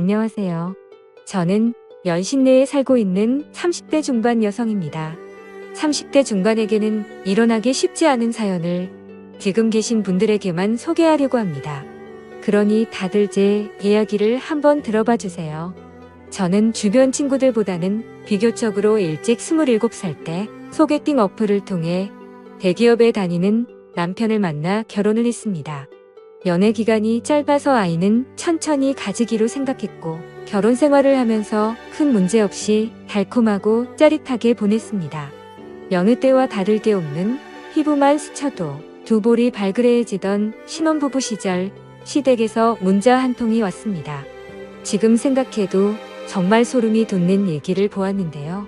안녕하세요. 저는 연신내에 살고 있는 30대 중반 여성입니다. 30대 중반에게는 일어나기 쉽지 않은 사연을 지금 계신 분들에게만 소개하려고 합니다. 그러니 다들 제 이야기를 한번 들어봐 주세요. 저는 주변 친구들보다는 비교적으로 일찍 27살 때 소개팅 어플을 통해 대기업에 다니는 남편을 만나 결혼을 했습니다. 연애 기간이 짧아서 아이는 천천히 가지기로 생각했고 결혼 생활을 하면서 큰 문제 없이 달콤하고 짜릿하게 보냈습니다. 여느 때와 다를 게 없는 피부만 스쳐도 두 볼이 발그레해지던 신혼부부 시절 시댁에서 문자 한 통이 왔습니다. 지금 생각해도 정말 소름이 돋는 얘기를 보았는데요.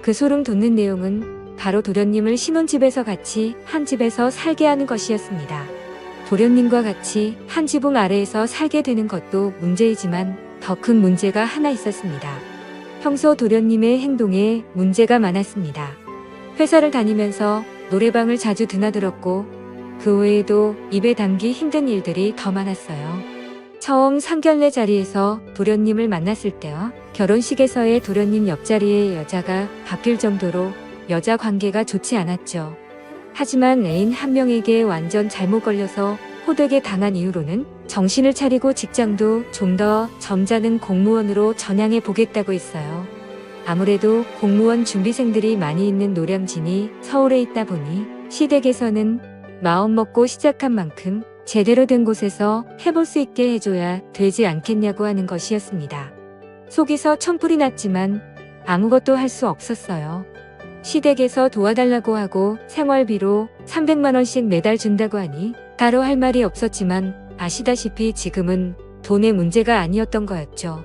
그 소름 돋는 내용은 바로 도련님을 신혼집에서 같이 한 집에서 살게 하는 것이었습니다. 도련님과 같이 한 지붕 아래에서 살게 되는 것도 문제이지만 더 큰 문제가 하나 있었습니다. 평소 도련님의 행동에 문제가 많았습니다. 회사를 다니면서 노래방을 자주 드나들었고 그 외에도 입에 담기 힘든 일들이 더 많았어요. 처음 상견례 자리에서 도련님을 만났을 때와 결혼식에서의 도련님 옆자리의 여자가 바뀔 정도로 여자 관계가 좋지 않았죠. 하지만 애인 한 명에게 완전 잘못 걸려서 호되게 당한 이후로는 정신을 차리고 직장도 좀 더 점잖은 공무원으로 전향해 보겠다고 했어요. 아무래도 공무원 준비생들이 많이 있는 노량진이 서울에 있다 보니 시댁에서는 마음 먹고 시작한 만큼 제대로 된 곳에서 해볼 수 있게 해줘야 되지 않겠냐고 하는 것이었습니다. 속에서 천불이 났지만 아무것도 할 수 없었어요. 시댁에서 도와달라고 하고 생활비로 300만 원씩 매달 준다고 하니 따로 할 말이 없었지만 아시다시피 지금은 돈의 문제가 아니었던 거였죠.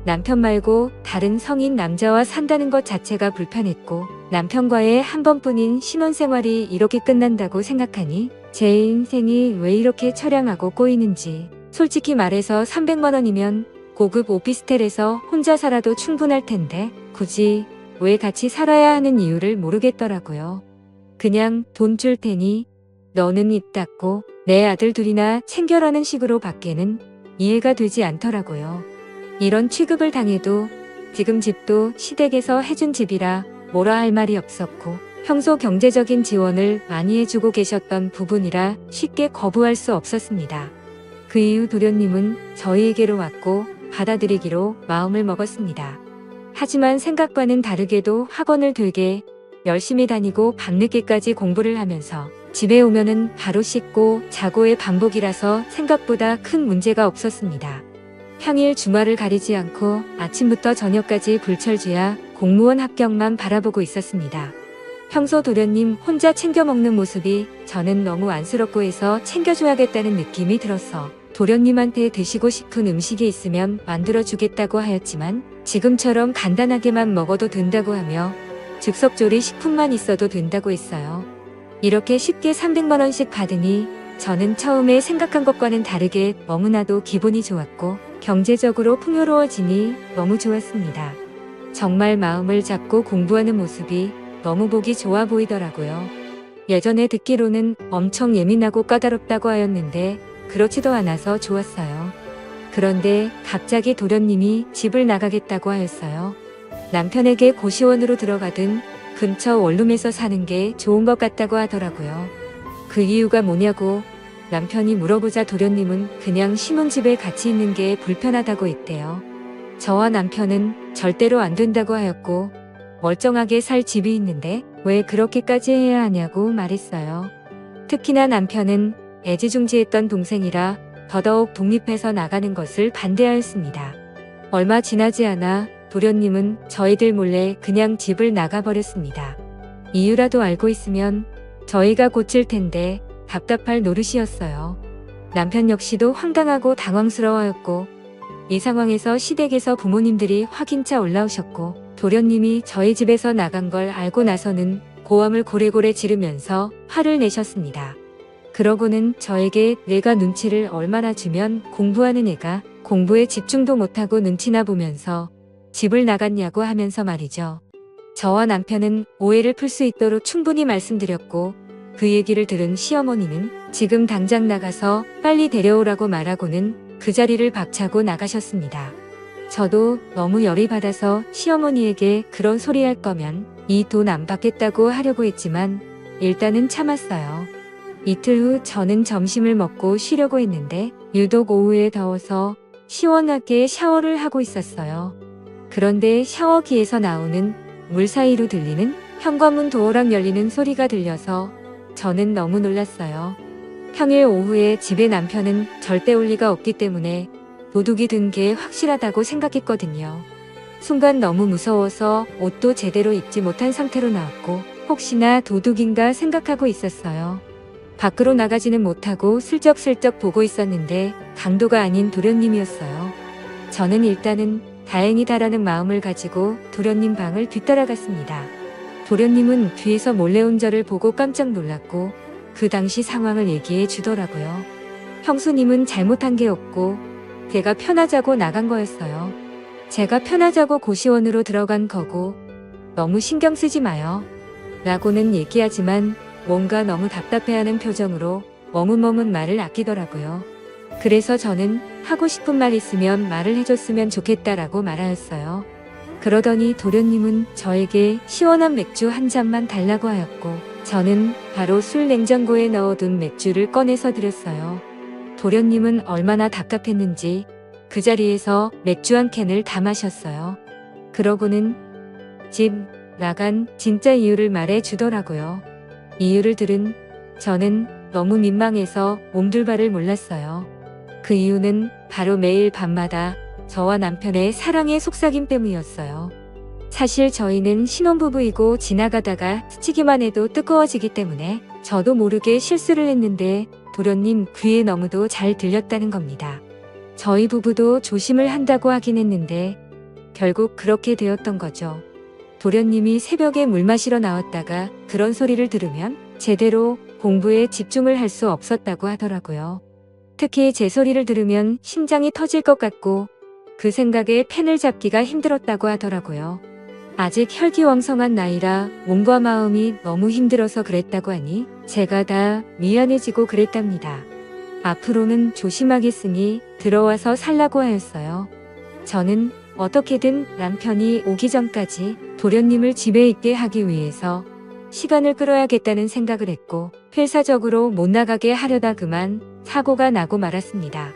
남편 말고 다른 성인 남자와 산다는 것 자체가 불편했고 남편과의 한 번뿐인 신혼생활이 이렇게 끝난다고 생각하니 제 인생이 왜 이렇게 처량하고 꼬이는지 솔직히 말해서 300만 원이면 고급 오피스텔에서 혼자 살아도 충분할 텐데 굳이 왜 같이 살아야 하는 이유를 모르겠더라고요. 그냥 돈 줄 테니 너는 입 닫고 내 아들 둘이나 챙겨라는 식으로 밖에는 이해가 되지 않더라고요. 이런 취급을 당해도 지금 집도 시댁에서 해준 집이라 뭐라 할 말이 없었고 평소 경제적인 지원을 많이 해주고 계셨던 부분이라 쉽게 거부할 수 없었습니다. 그 이후 도련님은 저희에게로 왔고 받아들이기로 마음을 먹었습니다. 하지만 생각과는 다르게도 학원을 되게 열심히 다니고 밤늦게까지 공부를 하면서 집에 오면은 바로 씻고 자고의 반복이라서 생각보다 큰 문제가 없었습니다. 평일 주말을 가리지 않고 아침부터 저녁까지 불철주야 공무원 합격만 바라보고 있었습니다. 평소 도련님 혼자 챙겨 먹는 모습이 저는 너무 안쓰럽고 해서 챙겨줘야겠다는 느낌이 들어서 도련님한테 드시고 싶은 음식이 있으면 만들어주겠다고 하였지만 지금처럼 간단하게만 먹어도 된다고 하며 즉석조리 식품만 있어도 된다고 했어요. 이렇게 쉽게 300만 원씩 받으니 저는 처음에 생각한 것과는 다르게 너무나도 기분이 좋았고 경제적으로 풍요로워지니 너무 좋았습니다. 정말 마음을 잡고 공부하는 모습이 너무 보기 좋아 보이더라고요. 예전에 듣기로는 엄청 예민하고 까다롭다고 하였는데 그렇지도 않아서 좋았어요. 그런데 갑자기 도련님이 집을 나가겠다고 하였어요. 남편에게 고시원으로 들어가든 근처 원룸에서 사는 게 좋은 것 같다고 하더라고요. 그 이유가 뭐냐고 남편이 물어보자 도련님은 그냥 신혼집에 같이 있는 게 불편하다고 했대요. 저와 남편은 절대로 안 된다고 하였고 멀쩡하게 살 집이 있는데 왜 그렇게까지 해야 하냐고 말했어요. 특히나 남편은 애지중지했던 동생이라 더더욱 독립해서 나가는 것을 반대하였습니다. 얼마 지나지 않아 도련님은 저희들 몰래 그냥 집을 나가버렸습니다. 이유라도 알고 있으면 저희가 고칠 텐데 답답할 노릇이었어요. 남편 역시도 황당하고 당황스러워했고 이 상황에서 시댁에서 부모님들이 확인차 올라오셨고 도련님이 저희 집에서 나간 걸 알고 나서는 고함을 고래고래 지르면서 화를 내셨습니다. 그러고는 저에게 내가 눈치를 얼마나 주면 공부하는 애가 공부에 집중도 못하고 눈치나 보면서 집을 나갔냐고 하면서 말이죠. 저와 남편은 오해를 풀 수 있도록 충분히 말씀드렸고 그 얘기를 들은 시어머니는 지금 당장 나가서 빨리 데려오라고 말하고는 그 자리를 박차고 나가셨습니다. 저도 너무 열이 받아서 시어머니에게 그런 소리 할 거면 이 돈 안 받겠다고 하려고 했지만 일단은 참았어요. 이틀 후 저는 점심을 먹고 쉬려고 했는데 유독 오후에 더워서 시원하게 샤워를 하고 있었어요. 그런데 샤워기에서 나오는 물 사이로 들리는 현관문 도어락 열리는 소리가 들려서 저는 너무 놀랐어요. 평일 오후에 집에 남편은 절대 올 리가 없기 때문에 도둑이 든 게 확실하다고 생각했거든요. 순간 너무 무서워서 옷도 제대로 입지 못한 상태로 나왔고 혹시나 도둑인가 생각하고 있었어요. 밖으로 나가지는 못하고 슬쩍슬쩍 보고 있었는데 강도가 아닌 도련님이었어요. 저는 일단은 다행이다라는 마음을 가지고 도련님 방을 뒤따라갔습니다. 도련님은 뒤에서 몰래 온 저를 보고 깜짝 놀랐고 그 당시 상황을 얘기해 주더라고요. 형수님은 잘못한 게 없고 걔가 편하자고 나간 거였어요. 제가 편하자고 고시원으로 들어간 거고 너무 신경 쓰지 마요. 라고는 얘기하지만 뭔가 너무 답답해하는 표정으로 머뭇머뭇 말을 아끼더라고요. 그래서 저는 하고 싶은 말 있으면 말을 해줬으면 좋겠다라고 말하였어요. 그러더니 도련님은 저에게 시원한 맥주 한 잔만 달라고 하였고 저는 바로 술 냉장고에 넣어둔 맥주를 꺼내서 드렸어요. 도련님은 얼마나 답답했는지 그 자리에서 맥주 한 캔을 다 마셨어요. 그러고는 집 나간 진짜 이유를 말해 주더라고요. 이유를 들은 저는 너무 민망해서 몸둘바를 몰랐어요. 그 이유는 바로 매일 밤마다 저와 남편의 사랑의 속삭임 때문이었어요. 사실 저희는 신혼부부이고 지나가다가 스치기만 해도 뜨거워지기 때문에 저도 모르게 실수를 했는데 도련님 귀에 너무도 잘 들렸다는 겁니다. 저희 부부도 조심을 한다고 하긴 했는데 결국 그렇게 되었던 거죠. 도련님이 새벽에 물 마시러 나왔다가 그런 소리를 들으면 제대로 공부에 집중을 할 수 없었다고 하더라고요. 특히 제 소리를 들으면 심장이 터질 것 같고 그 생각에 펜을 잡기가 힘들었다고 하더라고요. 아직 혈기왕성한 나이라 몸과 마음이 너무 힘들어서 그랬다고 하니 제가 다 미안해지고 그랬답니다. 앞으로는 조심하겠으니 들어와서 살라고 하였어요. 저는 어떻게든 남편이 오기 전까지 도련님을 집에 있게 하기 위해서 시간을 끌어야겠다는 생각을 했고 필사적으로 못 나가게 하려다 그만 사고가 나고 말았습니다.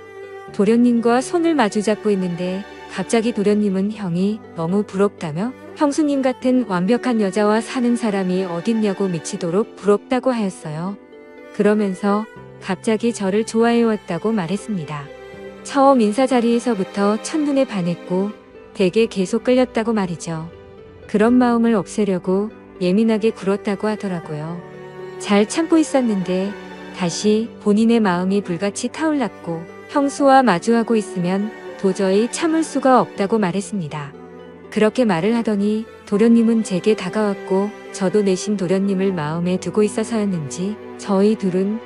도련님과 손을 마주잡고 있는데 갑자기 도련님은 형이 너무 부럽다며 형수님 같은 완벽한 여자와 사는 사람이 어딨냐고 미치도록 부럽다고 하였어요. 그러면서 갑자기 저를 좋아해왔다고 말했습니다. 처음 인사 자리에서부터 첫눈에 반했고 되게 계속 끌렸다고 말이죠. 그런 마음을 없애려고 예민하게 굴었다고 하더라고요. 잘 참고 있었는데 다시 본인의 마음이 불같이 타올랐고 형수와 마주하고 있으면 도저히 참을 수가 없다고 말했습니다. 그렇게 말을 하더니 도련님은 제게 다가왔고 저도 내심 도련님을 마음에 두고 있어서였는지 저희 둘은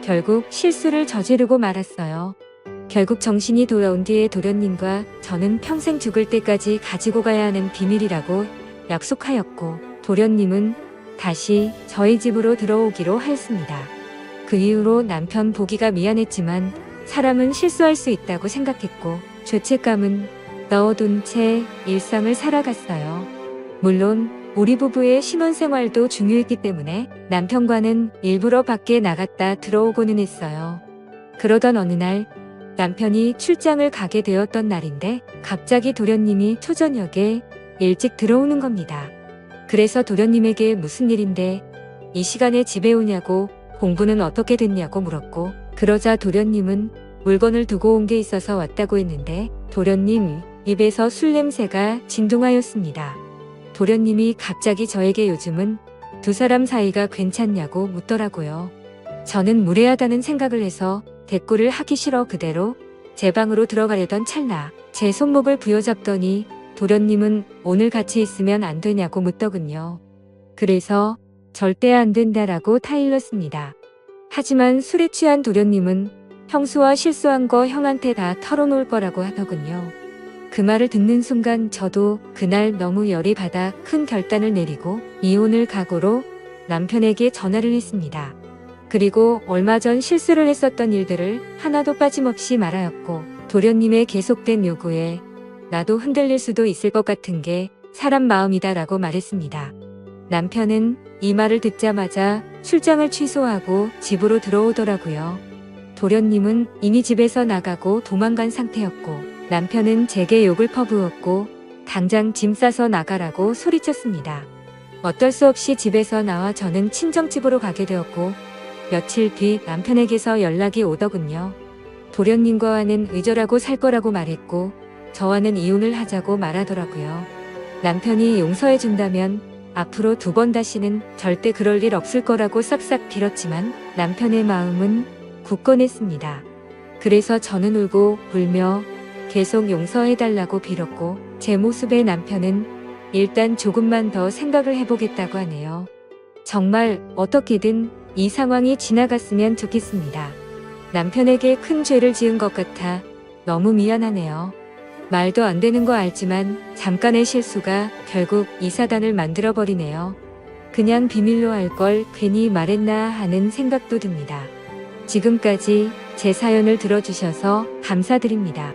결국 실수를 저지르고 말았어요. 결국 정신이 돌아온 뒤에 도련님과 저는 평생 죽을 때까지 가지고 가야 하는 비밀이라고 약속하였고 도련님은 다시 저희 집으로 들어오기로 하였습니다. 그 이후로 남편 보기가 미안했지만 사람은 실수할 수 있다고 생각했고 죄책감은 넣어둔 채 일상을 살아갔어요. 물론 우리 부부의 신혼생활도 중요했기 때문에 남편과는 일부러 밖에 나갔다 들어오고는 했어요. 그러던 어느 날 남편이 출장을 가게 되었던 날인데 갑자기 도련님이 초저녁에 일찍 들어오는 겁니다. 그래서 도련님에게 무슨 일인데 이 시간에 집에 오냐고 공부는 어떻게 됐냐고 물었고 그러자 도련님은 물건을 두고 온 게 있어서 왔다고 했는데 도련님 입에서 술 냄새가 진동하였습니다. 도련님이 갑자기 저에게 요즘은 두 사람 사이가 괜찮냐고 묻더라고요. 저는 무례하다는 생각을 해서 대꾸를 하기 싫어 그대로 제 방으로 들어가려던 찰나 제 손목을 부여잡더니 도련님은 오늘 같이 있으면 안 되냐고 묻더군요. 그래서 절대 안 된다라고 타일렀습니다. 하지만 술에 취한 도련님은 형수와 실수한 거 형한테 다 털어놓을 거라고 하더군요. 그 말을 듣는 순간 저도 그날 너무 열이 받아 큰 결단을 내리고 이혼을 각오로 남편에게 전화를 했습니다. 그리고 얼마 전 실수를 했었던 일들을 하나도 빠짐없이 말하였고 도련님의 계속된 요구에 나도 흔들릴 수도 있을 것 같은 게 사람 마음이다 라고 말했습니다. 남편은 이 말을 듣자마자 출장을 취소하고 집으로 들어오더라고요. 도련님은 이미 집에서 나가고 도망간 상태였고 남편은 제게 욕을 퍼부었고 당장 짐 싸서 나가라고 소리쳤습니다. 어쩔 수 없이 집에서 나와 저는 친정집으로 가게 되었고 며칠 뒤 남편에게서 연락이 오더군요. 도련님과는 의절하고 살 거라고 말했고 저와는 이혼을 하자고 말하더라고요. 남편이 용서해 준다면 앞으로 2번 다시는 절대 그럴 일 없을 거라고 싹싹 빌었지만 남편의 마음은 굳건했습니다. 그래서 저는 울고 불며 계속 용서해달라고 빌었고 제 모습에 남편은 일단 조금만 더 생각을 해보겠다고 하네요. 정말 어떻게든 이 상황이 지나갔으면 좋겠습니다. 남편에게 큰 죄를 지은 것 같아 너무 미안하네요. 말도 안 되는 거 알지만 잠깐의 실수가 결국 이 사단을 만들어버리네요. 그냥 비밀로 할 걸 괜히 말했나 하는 생각도 듭니다. 지금까지 제 사연을 들어주셔서 감사드립니다.